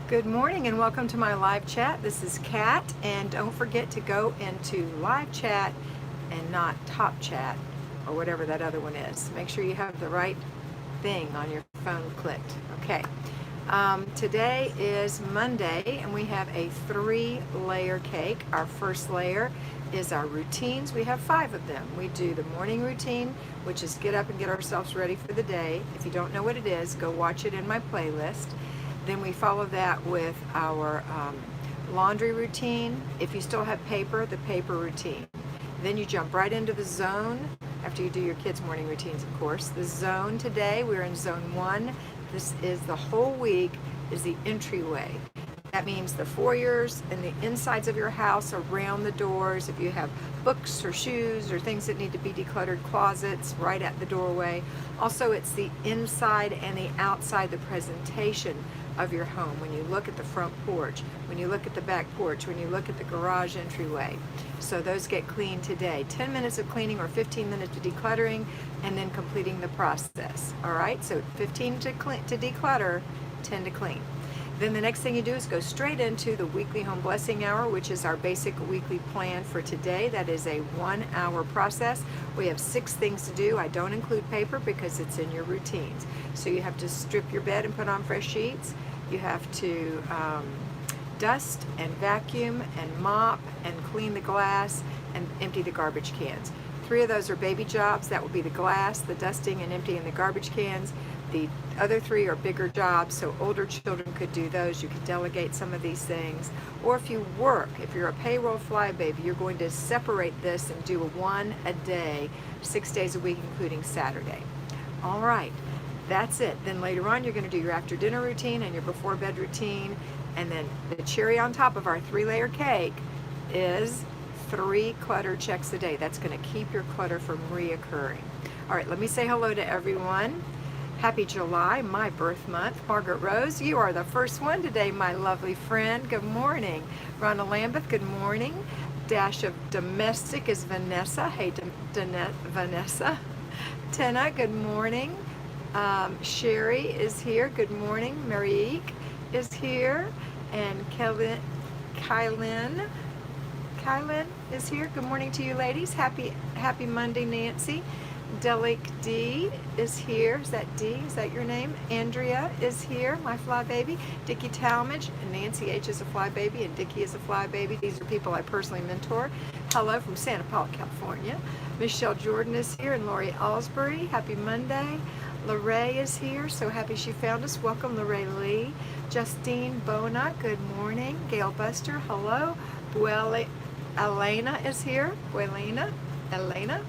Good morning and welcome to my live chat. This is Kat, and don't forget to go into live chat and not top chat or whatever that other one is. Make sure you have the right thing on your phone clicked. Okay. Today is Monday and we have a 3-layer cake. Our first layer is our routines. We have 5 of them. We do the morning routine, which is get up and get ourselves ready for the day. If you don't know what it is, go watch it in my playlist. Then we follow that with our laundry routine. If you still have paper, the paper routine. Then you jump right into the zone after you do your kids' morning routines, of course. The zone today, we're in zone 1. This is the whole week, is the entryway. That means the foyers and the insides of your house, around the doors. If you have books or shoes or things that need to be decluttered, closets right at the doorway. Also, it's the inside and the outside, the presentation of your home. When you look at the front porch, when you look at the back porch, when you look at the garage entryway. So those get cleaned today. 10 minutes of cleaning or 15 minutes of decluttering, and then completing the process. All right, so 15 to declutter, 10 to clean. Then the next thing you do is go straight into the weekly home blessing hour, which is our basic weekly plan for today. That is a 1-hour process. We have 6 things to do. I don't include paper because it's in your routines. So you have to strip your bed and put on fresh sheets. You have to dust and vacuum and mop and clean the glass and empty the garbage cans. 3 of those are baby jobs. That would be the glass, the dusting, and emptying the garbage cans. The other 3 are bigger jobs, so older children could do those. You could delegate some of these things. Or if you work, if you're a payroll flybaby, you're going to separate this and do 1 a day, 6 days a week, including Saturday. All right, that's it. Then later on, you're going to do your after dinner routine and your before bed routine. And then the cherry on top of our 3-layer cake is 3 clutter checks a day. That's going to keep your clutter from reoccurring. All right, let me say hello to everyone. Happy July, my birth month. Margaret Rose, you are the first one today, my lovely friend. Good morning. Rhonda Lambeth, good morning. Dash of domestic is Vanessa. Hey, Vanessa. Tina, good morning. Sherry is here. Good morning. Marique is here. And Kylan is here. Good morning to you ladies. Happy Monday, Nancy. Delic D is here. Is that D? Is that your name? Andrea is here, my fly baby. Dickie Talmadge, and Nancy H is a fly baby, and Dickie is a fly baby. These are people I personally mentor. Hello from Santa Paula, California. Michelle Jordan is here, and Lori Alsbury. Happy Monday. Lorraine is here. So happy she found us. Welcome, Lorraine Lee. Justine Bona, good morning. Gail Buster, hello. Elena is here. Elena.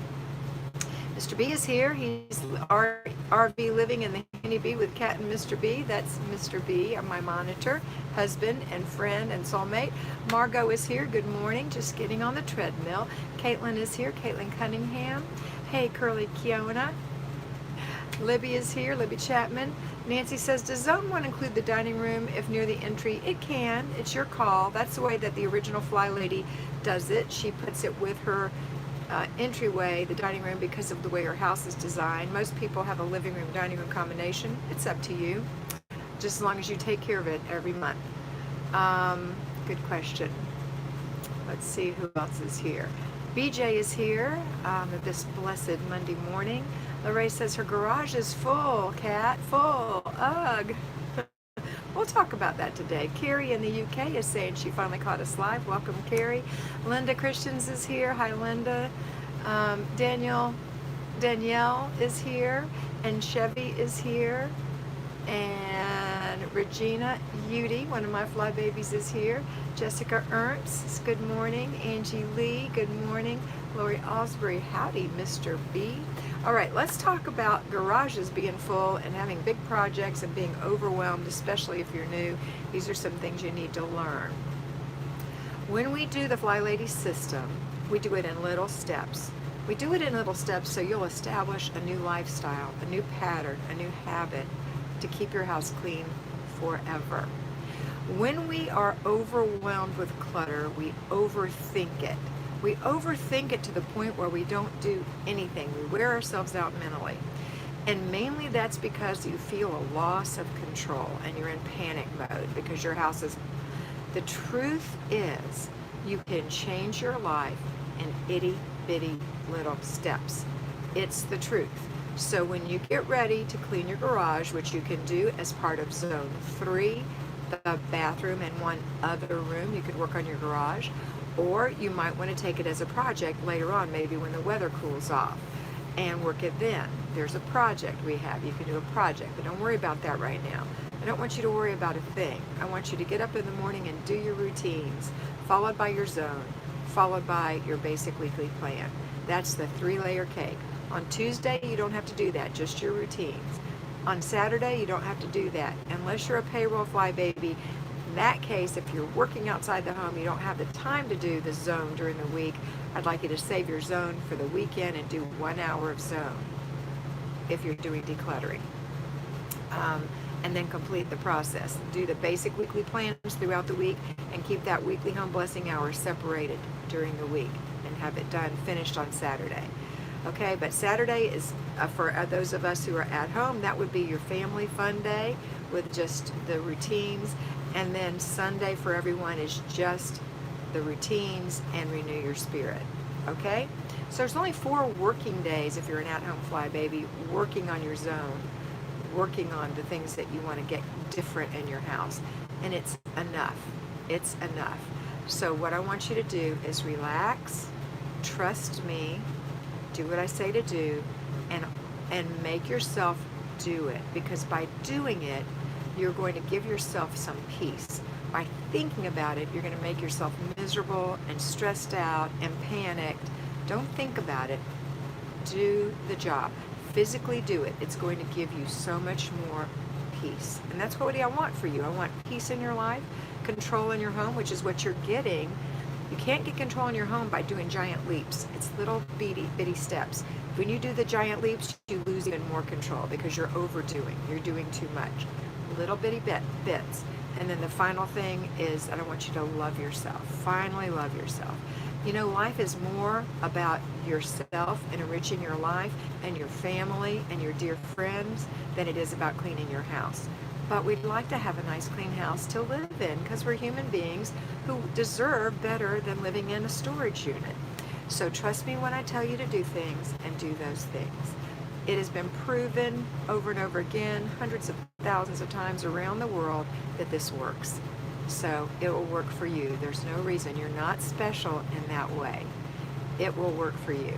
Mr. B is here. He's RV living in the Honeybee with Kat and Mr. B. That's Mr. B, my monitor, husband and friend and soulmate. Margot is here. Good morning. Just getting on the treadmill. Caitlin is here. Caitlin Cunningham. Hey, Curly Kiona. Libby is here. Libby Chapman. Nancy says, does Zone 1 include the dining room if near the entry? It can. It's your call. That's the way that the original Flylady does it. She puts it with her entryway, the dining room, because of the way her house is designed. Most people have a living room dining room combination. It's up to you, just as long as you take care of it every month. Good question. Let's see who else is here. BJ is here this blessed Monday morning. Lorraine says her garage is full, Kat, full. Ugh. We'll talk about that today. Carrie in the UK is saying she finally caught us live. Welcome, Carrie. Linda Christians is here. Hi, Linda. Danielle is here. And Chevy is here. And Regina Udy, one of my fly babies, is here. Jessica Ernst, good morning. Angie Lee, good morning. Lori Osbury, howdy, Mr. B. All right, let's talk about garages being full and having big projects and being overwhelmed, especially if you're new. These are some things you need to learn. When we do the Flylady system, we do it in little steps. We do it in little steps so you'll establish a new lifestyle, a new pattern, a new habit to keep your house clean forever. When we are overwhelmed with clutter, we overthink it. We overthink it to the point where we don't do anything. We wear ourselves out mentally. And mainly that's because you feel a loss of control and you're in panic mode because your house is. The truth is, you can change your life in itty bitty little steps. It's the truth. So when you get ready to clean your garage, which you can do as part of zone 3, the bathroom and one other room, you could work on your garage, or you might want to take it as a project later on, maybe when the weather cools off, and work it then. There's a project we have. You can do a project, but don't worry about that right now. I don't want you to worry about a thing. I want you to get up in the morning and do your routines, followed by your zone, followed by your basic weekly plan. That's the 3-layer cake. On Tuesday, you don't have to do that, just your routines. On Saturday, you don't have to do that. Unless you're a payroll fly baby, in that case, if you're working outside the home, you don't have the time to do the zone during the week, I'd like you to save your zone for the weekend and do 1 hour of zone if you're doing decluttering. And then complete the process. Do the basic weekly plans throughout the week and keep that weekly home blessing hour separated during the week and have it done, finished on Saturday. Okay, but Saturday is for those of us who are at home, that would be your family fun day with just the routines. And then Sunday for everyone is just the routines and renew your spirit. Okay, so there's only 4 working days if you're an at-home fly baby working on your zone, working on the things that you want to get different in your house. And it's enough. It's enough. So what I want you to do is relax, trust me, do what I say to do, and make yourself do it. Because by doing it, you're going to give yourself some peace. By thinking about it, you're going to make yourself miserable and stressed out and panicked. Don't think about it. Do the job. Physically do it. It's going to give you so much more peace. And that's what I want for you. I want peace in your life, control in your home, which is what you're getting. You can't get control in your home by doing giant leaps. It's little bitty steps. When you do the giant leaps, you lose even more control because you're overdoing. You're doing too much. Little bitty bits. And then the final thing is that I want you to love yourself. Finally love yourself. You know, life is more about yourself and enriching your life and your family and your dear friends than it is about cleaning your house. But we'd like to have a nice clean house to live in because we're human beings who deserve better than living in a storage unit. So trust me when I tell you to do things and do those things. It has been proven over and over again, hundreds of thousands of times around the world, that this works. So it will work for you. There's no reason. You're not special in that way. It will work for you.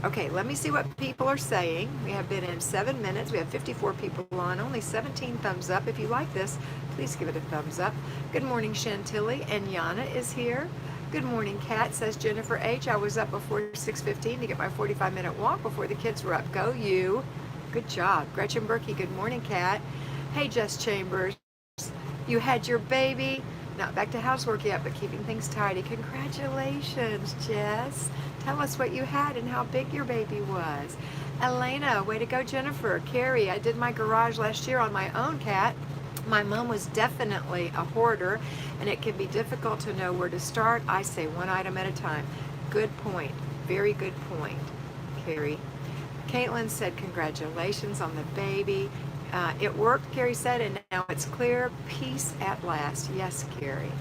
Okay, let me see what people are saying. We have been in 7 minutes. We have 54 people on, only 17 thumbs up. If you like this, please give it a thumbs up. Good morning, Chantilly, and Yana is here. Good morning, Kat, says Jennifer H. I was up before 6:15 to get my 45-minute walk before the kids were up. Go you. Good job. Gretchen Berkey, good morning, Kat. Hey, Jess Chambers. You had your baby. Not back to housework yet, but keeping things tidy. Congratulations, Jess. Tell us what you had and how big your baby was. Elena, way to go, Jennifer. Carrie, I did my garage last year on my own, Kat. My mom was definitely a hoarder, and it can be difficult to know where to start. I say one item at a time. Good point. Very good point, Carrie. Caitlin said, congratulations on the baby. It worked, Carrie said, and now it's clear. Peace at last. Yes, Carrie.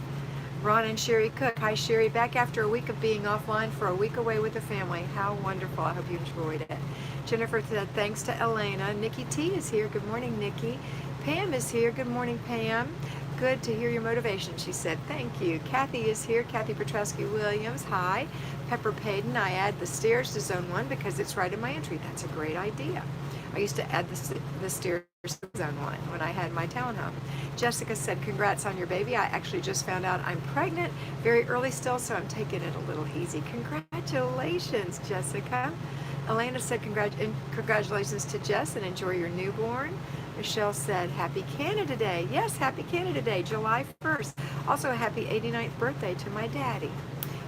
Ron and Sherry Cook. Hi, Sherry. Back after a week of being offline for a week away with the family. How wonderful. I hope you enjoyed it. Jennifer said, thanks to Elena. Nikki T is here. Good morning, Nikki. Pam is here. Good morning, Pam. Good to hear your motivation, she said. Thank you. Kathy is here. Kathy Petrosky-Williams. Hi. Pepper Payden. I add the stairs to zone 1 because it's right in my entry. That's a great idea. I used to add the stairs to zone 1 when I had my townhome. Jessica said, congrats on your baby. I actually just found out I'm pregnant very early still, so I'm taking it a little easy. Congratulations, Jessica. Elena said, congratulations to Jess and enjoy your newborn. Michelle said, happy Canada Day. Yes, happy Canada Day, July 1st. Also, a happy 89th birthday to my daddy.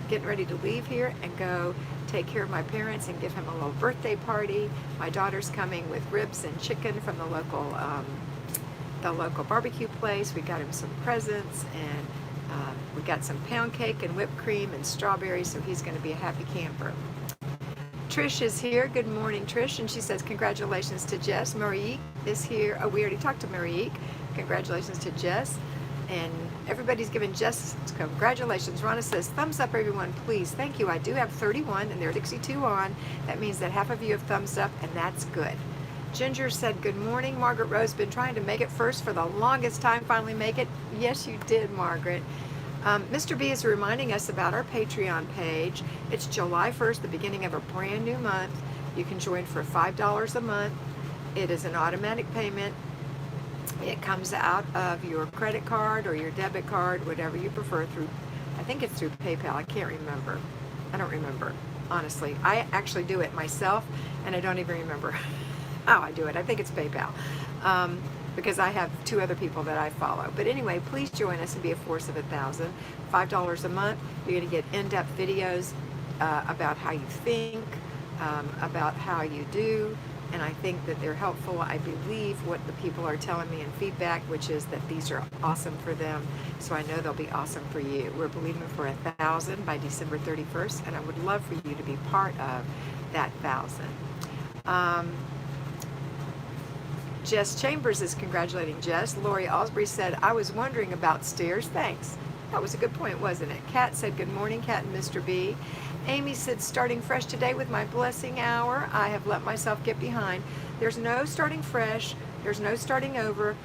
Getting ready to leave here and go take care of my parents and give him a little birthday party. My daughter's coming with ribs and chicken from the local barbecue place. We got him some presents, and we got some pound cake and whipped cream and strawberries, so he's going to be a happy camper. Trish is here. Good morning, Trish. And she says, congratulations to Jess. Marique is here. Oh, we already talked to Marique. Congratulations to Jess. And everybody's giving Jess congratulations. Rhonda says, thumbs up, everyone, please. Thank you. I do have 31, and there are 62 on. That means that half of you have thumbs up, and that's good. Ginger said, good morning. Margaret Rose, been trying to make it first for the longest time. Finally make it. Yes, you did, Margaret. Mr. B is reminding us about our Patreon page. It's July 1st, the beginning of a brand new month. You can join for $5 a month. It is an automatic payment. It comes out of your credit card or your debit card, whatever you prefer, through, I think it's through PayPal. I can't remember. I don't remember, honestly. I actually do it myself, and I don't even remember how I do it. I think it's PayPal. Because I have 2 other people that I follow. But anyway, please join us and be a force of 1,000. $5 a month. You're going to get in-depth videos about how you think, about how you do, and I think that they're helpful. I believe what the people are telling me in feedback, which is that these are awesome for them, so I know they'll be awesome for you. We're believing for 1,000 by December 31st, and I would love for you to be part of that 1,000. Jess Chambers is congratulating Jess. Lori Osprey said, I was wondering about stairs. Thanks. That was a good point, wasn't it? Kat said, good morning, Kat and Mr. B. Amy said, starting fresh today with my blessing hour. I have let myself get behind. There's no starting fresh. There's no starting over.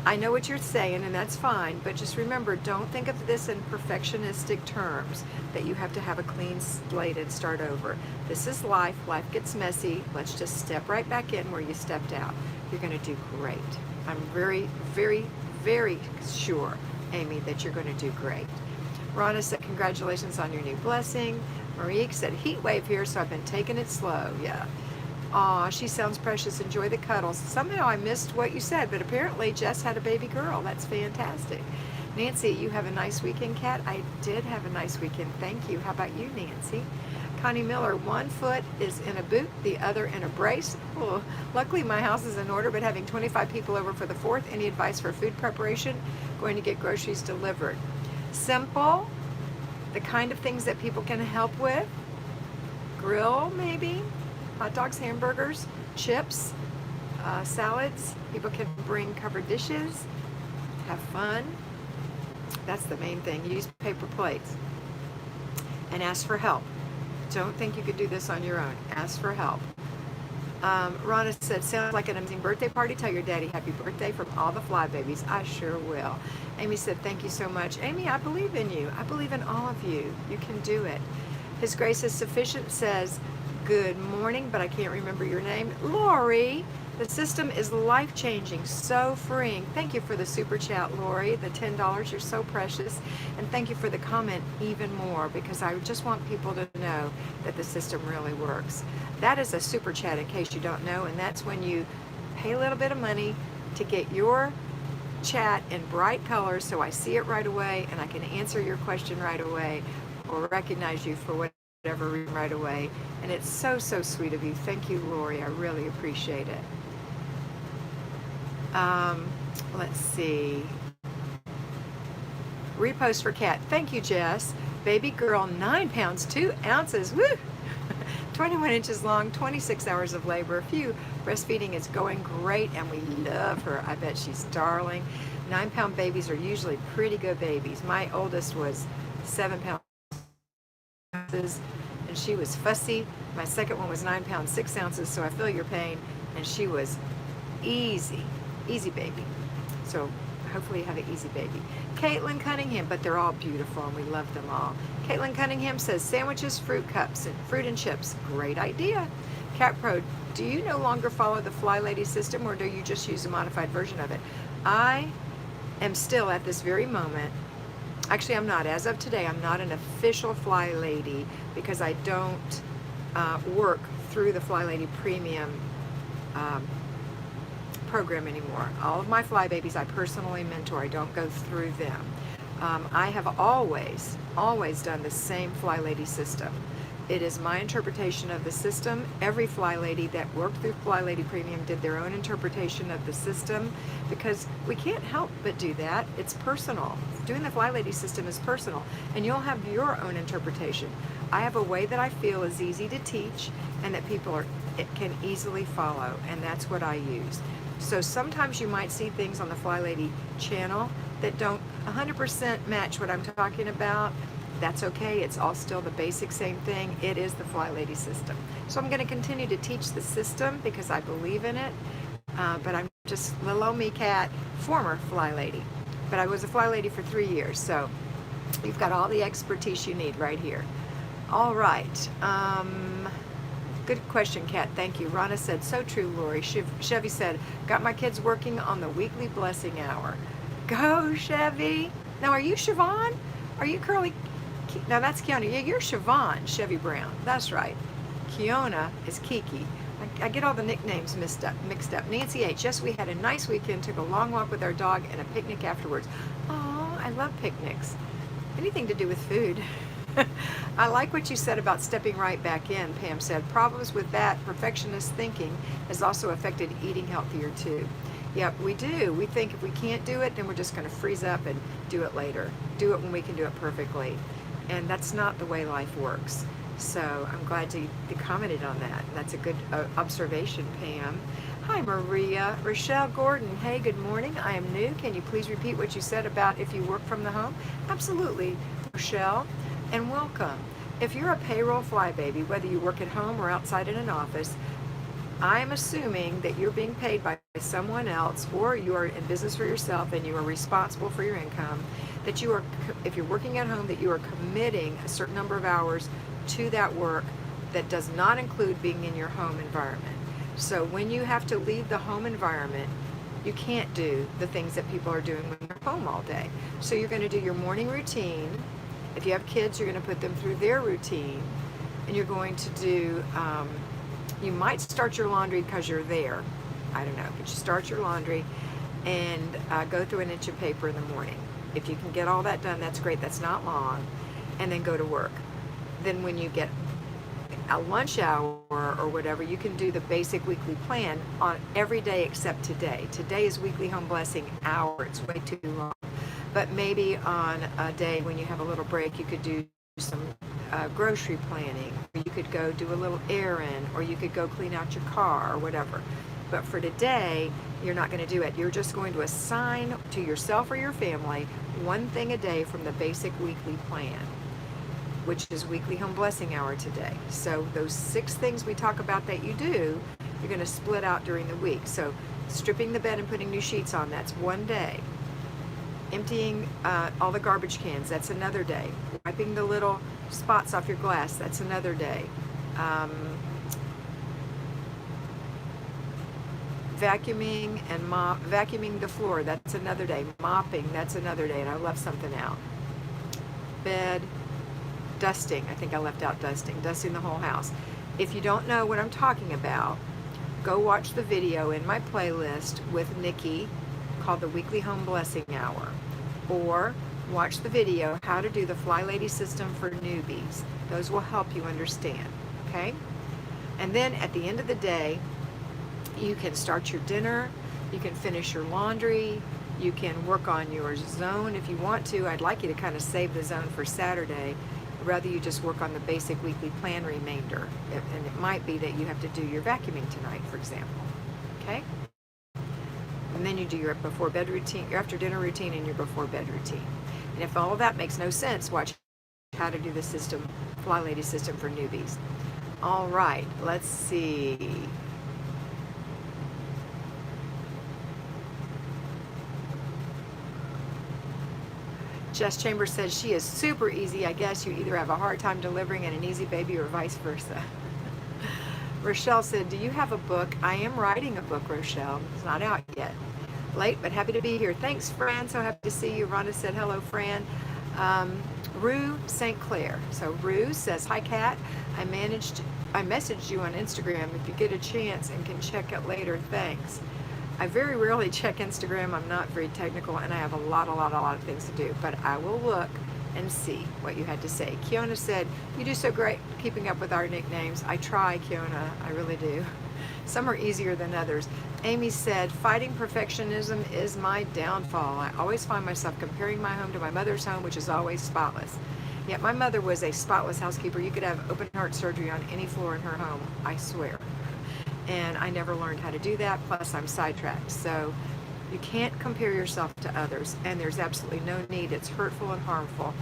I know what you're saying, and that's fine, but just remember, don't think of this in perfectionistic terms, that you have to have a clean slate and start over. This is life. Life gets messy. Let's just step right back in where you stepped out. You're going to do great. I'm very, very, very sure, Amy, that you're going to do great. Rhonda said, congratulations on your new blessing. Marique said, heat wave here, so I've been taking it slow. Yeah. Aw, she sounds precious. Enjoy the cuddles. Somehow I missed what you said, but apparently Jess had a baby girl. That's fantastic. Nancy, you have a nice weekend, Kat? I did have a nice weekend. Thank you. How about you, Nancy? Connie Miller, one foot is in a boot, the other in a brace. Oh, luckily my house is in order, but having 25 people over for the 4th. Any advice for food preparation? Going to get groceries delivered. Simple. The kind of things that people can help with. Grill, maybe. Hot dogs, hamburgers, chips, salads. People can bring covered dishes, have fun. That's the main thing. Use paper plates and ask for help. Don't think you could do this on your own. Ask for help. Rhonda said, sounds like an amazing birthday party. Tell your daddy happy birthday from all the fly babies. I sure will. Amy said, thank you so much. Amy, I believe in you. I believe in all of you. You can do it. His grace is sufficient says, good morning, but I can't remember your name. Lori, the system is life-changing, so freeing. Thank you for the super chat, Lori, the $10. You're so precious. And thank you for the comment even more, because I just want people to know that the system really works. That is a super chat, in case you don't know, and that's when you pay a little bit of money to get your chat in bright colors so I see it right away and I can answer your question right away or recognize you for whatever reason right away. And it's so, so sweet of you. Thank you, Lori. I really appreciate it. Let's see. Repost for Kat. Thank you, Jess. Baby girl, 9 pounds, 2 ounces. Woo! 21 inches long, 26 hours of labor. Phew, breastfeeding is going great and we love her. I bet she's darling. 9-pound babies are usually pretty good babies. My oldest was 7 pounds and she was fussy. My second one was 9 pounds, 6 ounces, so I feel your pain. And she was easy baby. So hopefully you have an easy baby. Caitlin Cunningham, but they're all beautiful and we love them all. Caitlin Cunningham says, sandwiches, fruit cups, and fruit and chips. Great idea. Cat Pro, do you no longer follow the Flylady system or do you just use a modified version of it? I am still at this very moment. Actually, I'm not. As of today, I'm not an official Flylady because I don't work through the Flylady Premium program anymore. All of my fly babies I personally mentor. I don't go through them. I have always done the same Flylady system. It is my interpretation of the system. Every Flylady that worked through Flylady Premium did their own interpretation of the system because we can't help but do that. It's personal. Doing the Flylady system is personal, and you'll have your own interpretation. I have a way that I feel is easy to teach and that it can easily follow, and that's what I use. So sometimes you might see things on the Flylady channel that don't 100% match what I'm talking about. That's okay. It's all still the basic same thing. It is the Flylady system. So I'm going to continue to teach the system because I believe in it. But I'm just little old me, Kat, former Flylady. But I was a Flylady for 3 years, so you've got all the expertise you need right here. All right. Good question, Kat. Thank you. Rana said, so true, Lori. Chevy said, got my kids working on the weekly blessing hour. Go, Chevy. Now, are you Siobhan? Are you Curly? Now, that's Kiona. Yeah, you're Siobhan, Chevy Brown. That's right. Kiona is Kiki. I get all the nicknames mixed up. Nancy H. Yes, we had a nice weekend. Took a long walk with our dog and a picnic afterwards. Oh, I love picnics. Anything to do with food. I like what you said about stepping right back in, Pam said. Problems with that perfectionist thinking has also affected eating healthier too. Yep, we do. We think if we can't do it, then we're just going to freeze up and do it later. Do it when we can do it perfectly. And that's not the way life works. So I'm glad you commented on that. That's a good observation, Pam. Hi, Maria. Rochelle Gordon. Hey, good morning. I am new. Can you please repeat what you said about if you work from the home? Absolutely, Rochelle. And welcome. If you're a payroll flybaby, whether you work at home or outside in an office, I'm assuming that you're being paid by someone else, or you are in business for yourself and you are responsible for your income, that you are, if you're working at home, that you are committing a certain number of hours to that work that does not include being in your home environment. So when you have to leave the home environment, you can't do the things that people are doing when they're home all day. So you're going to do your morning routine. If you have kids, you're going to put them through their routine, and you're going to do, you might start your laundry because you're there. I don't know, but you start your laundry and go through an inch of paper in the morning. If you can get all that done, that's great. That's not long. And then go to work. Then when you get a lunch hour or whatever, you can do the basic weekly plan on every day except today. Today is weekly home blessing hour. It's way too long. But maybe on a day when you have a little break, you could do some grocery planning, or you could go do a little errand, or you could go clean out your car or whatever. But for today, you're not going to do it. You're just going to assign to yourself or your family one thing a day from the basic weekly plan, which is weekly home blessing hour today. So those 6 things we talk about that you do, you're going to split out during the week. So stripping the bed and putting new sheets on, that's one day. Emptying all the garbage cans, that's another day. Wiping the little spots off your glass, that's another day. Vacuuming and vacuuming the floor, that's another day. Mopping, that's another day, and I left something out. Bed, dusting, I think I left out dusting the whole house. If you don't know what I'm talking about, go watch the video in my playlist with Nikki called the Weekly Home Blessing Hour, or watch the video how to do the Flylady system for newbies. Those will help you understand, okay? And then at the end of the day, you can start your dinner, you can finish your laundry, you can work on your zone if you want to. I'd like you to kind of save the zone for Saturday. Rather you just work on the basic weekly plan remainder. And it might be that you have to do your vacuuming tonight, for example, okay? And then you do your before bed routine, your after dinner routine, and your before bed routine. And if all of that makes no sense, watch how to do the system, Flylady system for newbies. All right, let's see. Jess Chambers says she is super easy. I guess you either have a hard time delivering and an easy baby or vice versa. Rochelle said, do you have a book? I am writing a book, Rochelle. It's not out yet. Late, but happy to be here. Thanks, Fran. So happy to see you. Rhonda said, hello, Fran. Rue St. Clair. So Rue says, hi, Kat. I messaged you on Instagram if you get a chance and can check it later. Thanks. I very rarely check Instagram. I'm not very technical, and I have a lot of things to do, but I will look and see what you had to say. Kiona said, you do so great keeping up with our nicknames. I try, Kiona, I really do. Some are easier than others. Amy said, fighting perfectionism is my downfall. I always find myself comparing my home to my mother's home, which is always spotless. Yeah, my mother was a spotless housekeeper. You could have open heart surgery on any floor in her home, I swear. And I never learned how to do that, plus I'm sidetracked. So you can't compare yourself to others, and there's absolutely no need. It's hurtful and harmful.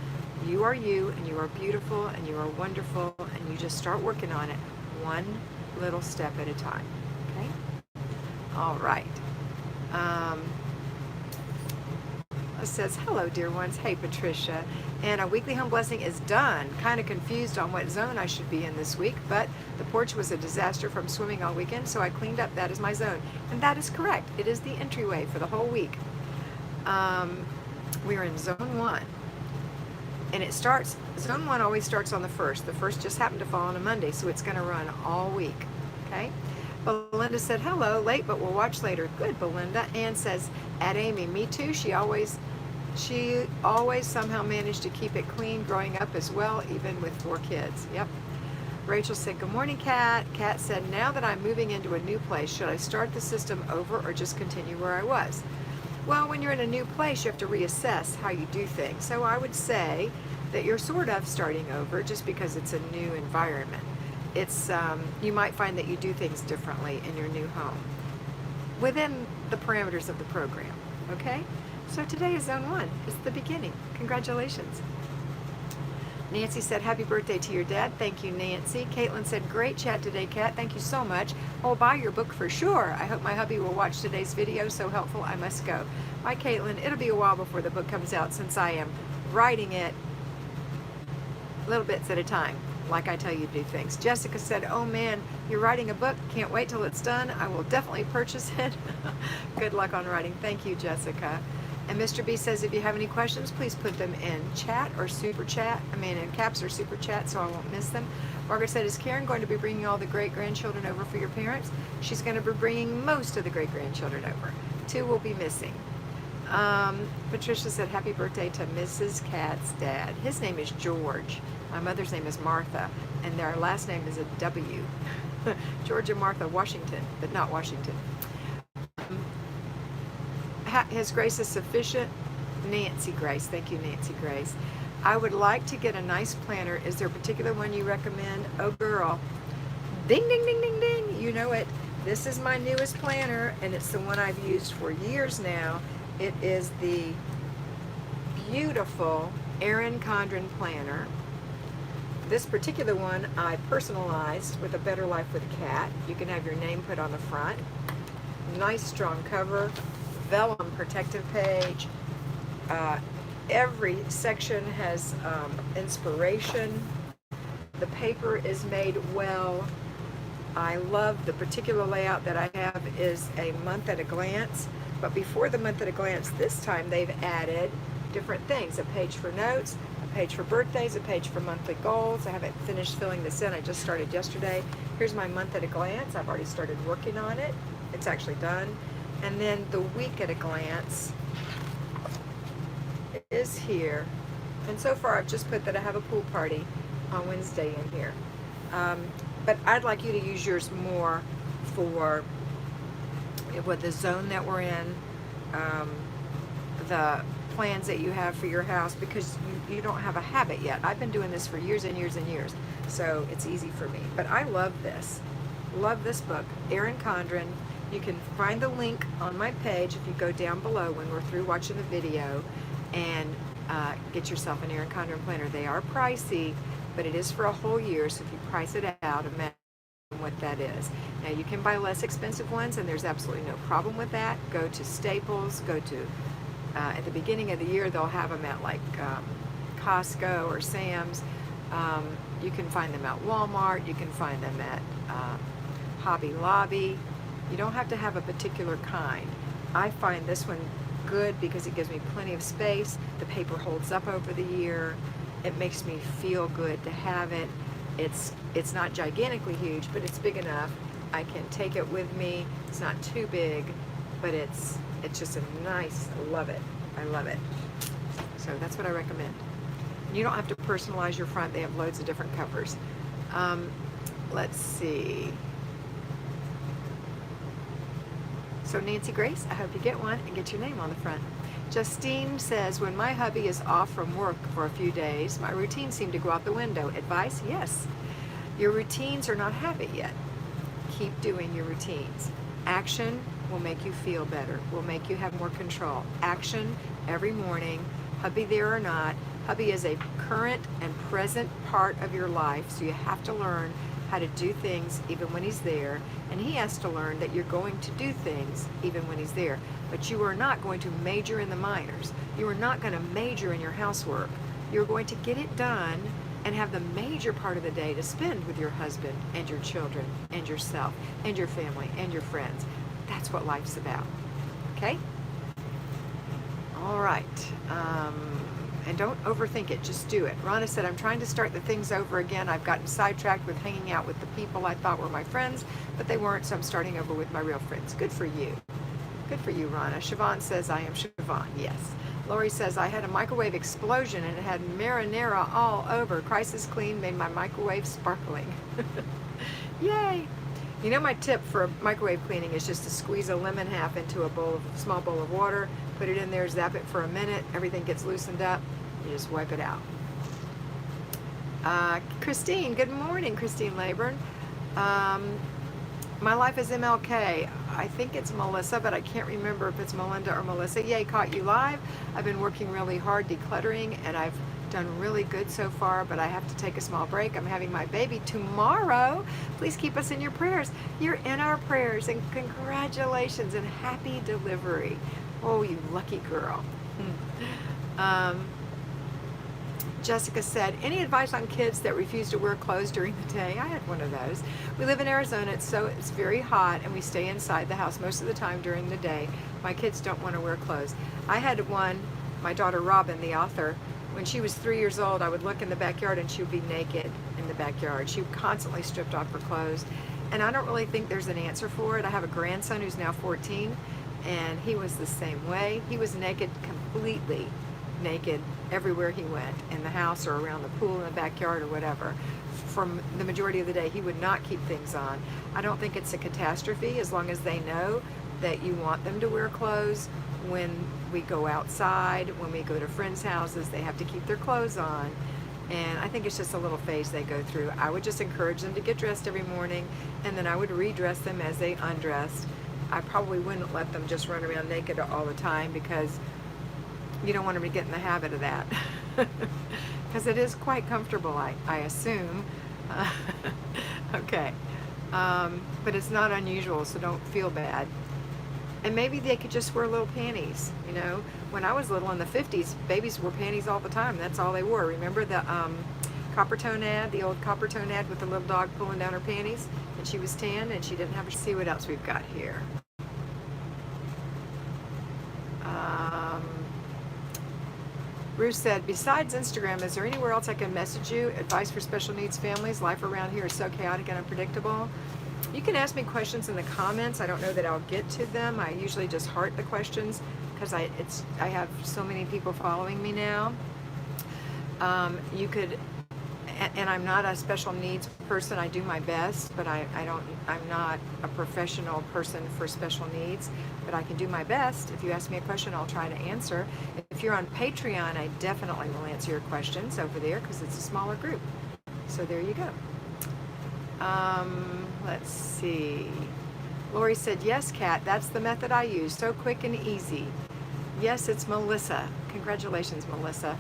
You are you, and you are beautiful, and you are wonderful, and you just start working on it one little step at a time, okay? All right. It says, hello, dear ones. Hey, Patricia. And our weekly home blessing is done. Kind of confused on what zone I should be in this week, but the porch was a disaster from swimming all weekend, so I cleaned up. That is my zone. And that is correct. It is the entryway for the whole week. We are in zone 1. And it starts, zone 1 always starts on the 1st. The 1st just happened to fall on a Monday, so it's going to run all week. Okay? Belinda said, hello, late, but we'll watch later. Good, Belinda. Ann says, at Amy, me too. She always somehow managed to keep it clean growing up as well, even with 4 kids. Yep. Rachel said, good morning, Kat. Kat said, now that I'm moving into a new place, should I start the system over or just continue where I was? Well, when you're in a new place, you have to reassess how you do things. So I would say that you're sort of starting over just because it's a new environment. It's you might find that you do things differently in your new home within the parameters of the program, okay? So today is zone 1. It's the beginning. Congratulations. Nancy said, happy birthday to your dad. Thank you, Nancy. Caitlin said, great chat today, Kat. Thank you so much. I'll buy your book for sure. I hope my hubby will watch today's video. So helpful. I must go. Bye, Caitlin. It'll be a while before the book comes out since I am writing it little bits at a time, like I tell you to do things. Jessica said, oh man, you're writing a book. Can't wait till it's done. I will definitely purchase it. Good luck on writing. Thank you, Jessica. And Mr. B says, if you have any questions, please put them in chat or super chat. I mean, in caps or super chat, so I won't miss them. Margaret said, is Karen going to be bringing all the great-grandchildren over for your parents? She's going to be bringing most of the great-grandchildren over. 2 will be missing. Patricia said, happy birthday to Mrs. Kat's dad. His name is George. My mother's name is Martha, and their last name is a W. George and Martha Washington, but not Washington. His grace is sufficient. Nancy Grace. Thank you, Nancy Grace. I would like to get a nice planner. Is there a particular one you recommend? Oh, girl. Ding, ding, ding, ding, ding. You know it. This is my newest planner, and it's the one I've used for years now. It is the beautiful Erin Condren planner. This particular one I personalized with A Better Life with Kat. You can have your name put on the front. Nice strong cover. Vellum protective page. Every section has inspiration. The paper is made well. I love the particular layout that I have is a month at a glance. But before the month at a glance, this time they've added different things. A page for notes, a page for birthdays, a page for monthly goals. I haven't finished filling this in. I just started yesterday. Here's my month at a glance. I've already started working on it. It's actually done. And then the week at a glance is here. And so far I've just put that I have a pool party on Wednesday in here. But I'd like you to use yours more for what the zone that we're in, the plans that you have for your house, because you don't have a habit yet. I've been doing this for years and years and years, so it's easy for me. But I love this. Love this book. Erin Condren. You can find the link on my page if you go down below when we're through watching the video, and get yourself an Erin Condren planner. They are pricey, but it is for a whole year, so if you price it out, imagine what that is. Now you can buy less expensive ones, and there's absolutely no problem with that. Go to Staples, go to, at the beginning of the year, they'll have them at like Costco or Sam's. You can find them at Walmart, you can find them at Hobby Lobby. You don't have to have a particular kind. I find this one good because it gives me plenty of space. The paper holds up over the year. It makes me feel good to have it. It's not gigantically huge, but it's big enough. I can take it with me. It's not too big, but it's just a nice, I love it. I love it. So that's what I recommend. You don't have to personalize your front. They have loads of different covers. Let's see. So Nancy Grace, I hope you get one and get your name on the front. Justine says, when my hubby is off from work for a few days, my routines seem to go out the window. Advice? Yes. Your routines are not habit yet. Keep doing your routines. Action will make you feel better, will make you have more control. Action every morning, hubby there or not. Hubby is a current and present part of your life, so you have to learn how to do things even when he's there, and he has to learn that you're going to do things even when he's there. But you are not going to major in the minors. You are not going to major in your housework. You're going to get it done and have the major part of the day to spend with your husband and your children and yourself and your family and your friends. That's what life's about. Okay? All right. And don't overthink it, just do it. Rhonda said, I'm trying to start the things over again. I've gotten sidetracked with hanging out with the people I thought were my friends, but they weren't, so I'm starting over with my real friends. Good for you. Good for you, Rhonda. Siobhan says, I am Siobhan. Yes. Lori says, I had a microwave explosion and it had marinara all over. Crisis Clean made my microwave sparkling. Yay. You know, my tip for microwave cleaning is just to squeeze a lemon half into a small bowl of water, put it in there, zap it for a minute, everything gets loosened up, you just wipe it out. Christine, good morning, Christine Leyburn. My life is MLK. I think it's Melissa, but I can't remember if it's Melinda or Melissa. Yay, caught you live. I've been working really hard decluttering, and I've done really good so far, but I have to take a small break. I'm having my baby tomorrow. Please keep us in your prayers. You're in our prayers, and congratulations and happy delivery. Oh, you lucky girl. Jessica said, any advice on kids that refuse to wear clothes during the day? I had one of those. We live in Arizona, so it's very hot, and we stay inside the house most of the time during the day. My kids don't want to wear clothes. I had one, my daughter Robin, the author, when she was 3 years old, I would look in the backyard and she would be naked in the backyard. She constantly stripped off her clothes, and I don't really think there's an answer for it. I have a grandson who's now 14, and he was the same way. He was naked, completely naked, everywhere he went, in the house or around the pool in the backyard or whatever. From the majority of the day, he would not keep things on. I don't think it's a catastrophe as long as they know that you want them to wear clothes. When we go outside, when we go to friends' houses, they have to keep their clothes on. And I think it's just a little phase they go through. I would just encourage them to get dressed every morning, and then I would redress them as they undressed. I probably wouldn't let them just run around naked all the time, because you don't want them to get in the habit of that. Because it is quite comfortable, I assume. Okay. But it's not unusual, so don't feel bad. And maybe they could just wear little panties, you know. When I was little in the 50s, babies wore panties all the time. That's all they wore. Remember the Coppertone ad, the old Coppertone ad with the little dog pulling down her panties? And she was tan and she didn't have her. See what else we've got here. Bruce said, besides Instagram, is there anywhere else I can message you? Advice for special needs families. Life around here is so chaotic and unpredictable. You can ask me questions in the comments. I don't know that I'll get to them. I usually just heart the questions because I have so many people following me now. You could, and I'm not a special needs person. I do my best, but I'm not a professional person for special needs, but I can do my best. If you ask me a question, I'll try to answer. If you're on Patreon, I definitely will answer your questions over there because it's a smaller group. So there you go. Let's see. Lori said, yes, Kat, that's the method I use. So quick and easy. Yes, it's Melissa. Congratulations, Melissa.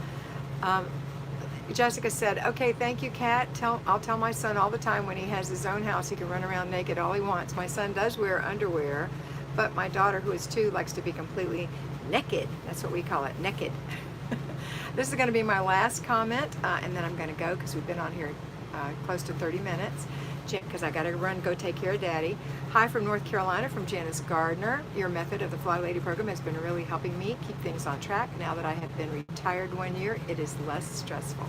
Jessica said, okay, thank you, Kat. I'll tell my son all the time when he has his own house, he can run around naked all he wants. My son does wear underwear, but my daughter, who is 2, likes to be completely naked. That's what we call it, naked. This is going to be my last comment, and then I'm going to go because we've been on here close to 30 minutes. Because I got to run, go take care of Daddy. Hi from North Carolina, from Janice Gardner. Your method of the Flylady program has been really helping me keep things on track. Now that I have been retired 1 year, it is less stressful.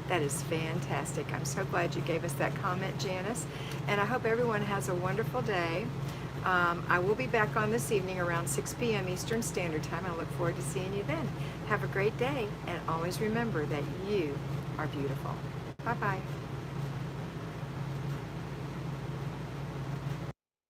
That is fantastic. I'm so glad you gave us that comment, Janice. And I hope everyone has a wonderful day. I will be back on this evening around 6 p.m. Eastern Standard Time. I look forward to seeing you then. Have a great day, and always remember that you are beautiful. Bye-bye.